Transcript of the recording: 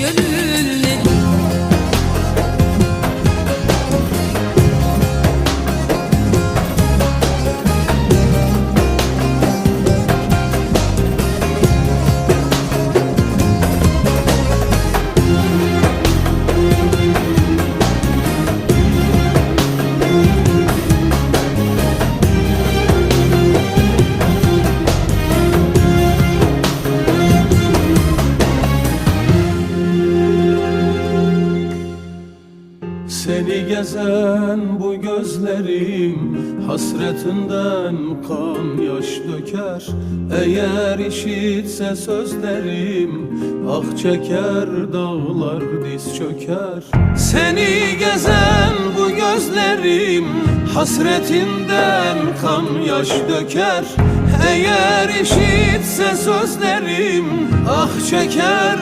gönülleri. Seni gezen bu gözlerim hasretinden kan yaş döker. Eğer işitse sözlerim ah çeker dağlar diz çöker. Seni gezen bu gözlerim hasretinden kan yaş döker. Eğer işitse sözlerim ah çeker